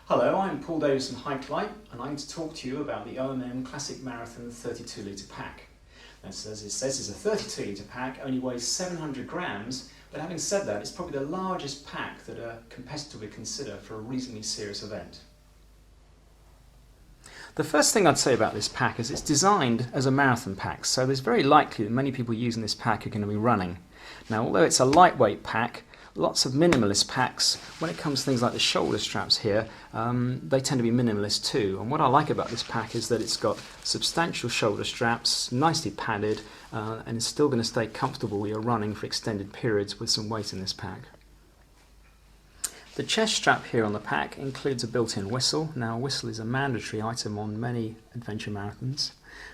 Hello, I'm Paul Davis from Hike Light, and I'm going to talk to you about the OMM Classic Marathon 32 litre pack. Now, as it says, it's a 32 litre pack, only weighs 700 grams, but having said that, it's probably the largest pack that a competitor would consider for a reasonably serious event. The first thing I'd say about this pack is it's designed as a marathon pack, so there's very likely that many people using this pack are going to be running. Now, although it's a lightweight pack, lots of minimalist packs, when it comes to things like the shoulder straps here, they tend to be minimalist too. And what I like about this pack is that it's got substantial shoulder straps, nicely padded, and it's still going to stay comfortable while you're running for extended periods with some weight in this pack. The chest strap here on the pack includes a built-in whistle. Now, a whistle is a mandatory item on many adventure marathons.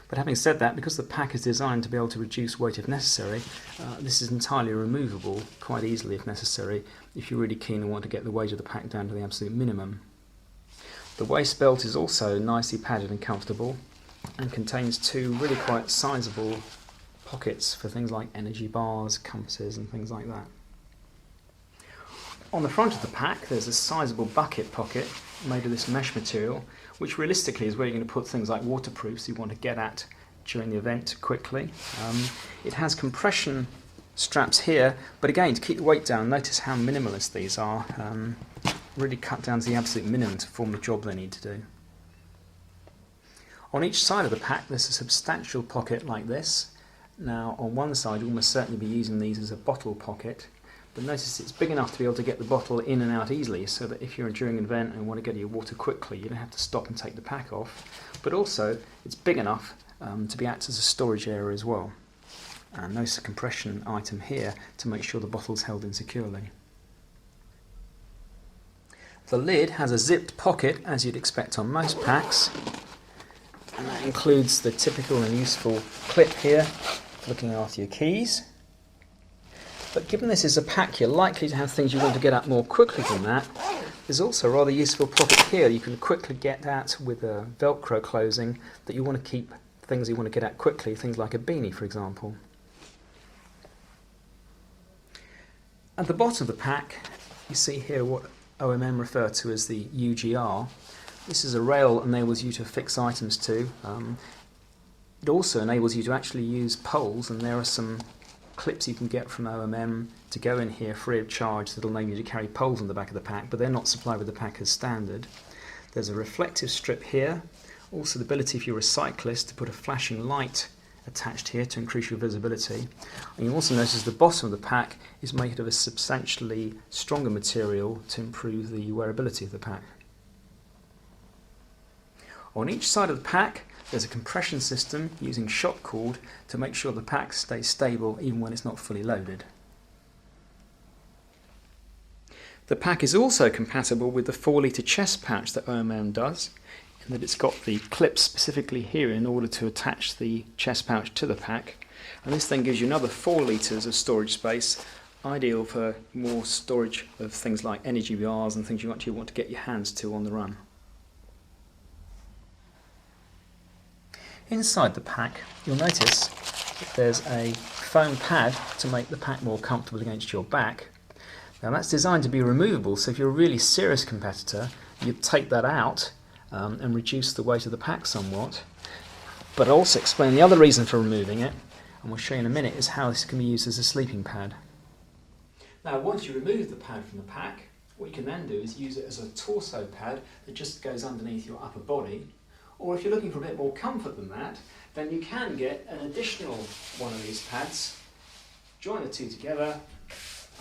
But having said that, because the pack is designed to be able to reduce weight if necessary, this is entirely removable quite easily if necessary, if you're really keen and want to get the weight of the pack down to the absolute minimum. The waist belt is also nicely padded and comfortable and contains two really quite sizable pockets for things like energy bars, compasses and things like that. On the front of the pack there's a sizable bucket pocket made of this mesh material, which realistically is where you're going to put things like waterproofs you want to get at during the event quickly. It has compression straps here, but again, to keep the weight down, notice how minimalist these are. Really cut down to the absolute minimum to perform the job they need to do. On each side of the pack there's a substantial pocket like this. Now on one side you'll almost certainly be using these as a bottle pocket, but notice it's big enough to be able to get the bottle in and out easily, so that if you're during an event and want to get your water quickly, you don't have to stop and take the pack off. But also, it's big enough to be act as a storage area as well. And notice a compression item here to make sure the bottle's held in securely. The lid has a zipped pocket, as you'd expect on most packs, and that includes the typical and useful clip here for looking after your keys. But given this is a pack, you're likely to have things you want to get at more quickly than that. There's also a rather useful pocket here you can quickly get at with a Velcro closing that you want to keep things you want to get at quickly, things like a beanie for example. At the bottom of the pack you see here what OMM refer to as the UGR. This is a rail that enables you to fix items to. It also enables you to actually use poles, and there are some clips you can get from OMM to go in here free of charge that will enable you to carry poles on the back of the pack, but they're not supplied with the pack as standard. There's a reflective strip here, also the ability if you're a cyclist to put a flashing light attached here to increase your visibility. And you also notice the bottom of the pack is made of a substantially stronger material to improve the wearability of the pack. On each side of the pack there's a compression system using shock cord to make sure the pack stays stable even when it's not fully loaded. The pack is also compatible with the 4 litre chest pouch that OMM does, in that it's got the clip specifically here in order to attach the chest pouch to the pack, and this then gives you another 4 litres of storage space, ideal for more storage of things like energy bars and things you actually want to get your hands to on the run. Inside the pack you'll notice that there's a foam pad to make the pack more comfortable against your back. Now that's designed to be removable, so if you're a really serious competitor you'd take that out and reduce the weight of the pack somewhat. But I'll also explain the other reason for removing it, and we'll show you in a minute, is how this can be used as a sleeping pad. Now once you remove the pad from the pack, what you can then do is use it as a torso pad that just goes underneath your upper body. Or if you're looking for a bit more comfort than that, then you can get an additional one of these pads, join the two together,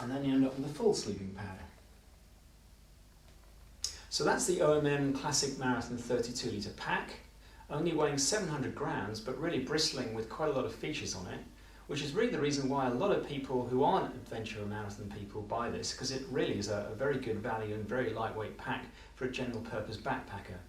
and then you end up with a full sleeping pad. So that's the OMM Classic Marathon 32 litre pack, only weighing 700 grams but really bristling with quite a lot of features on it, which is really the reason why a lot of people who aren't adventure or marathon people buy this, because it really is a very good value and very lightweight pack for a general purpose backpacker.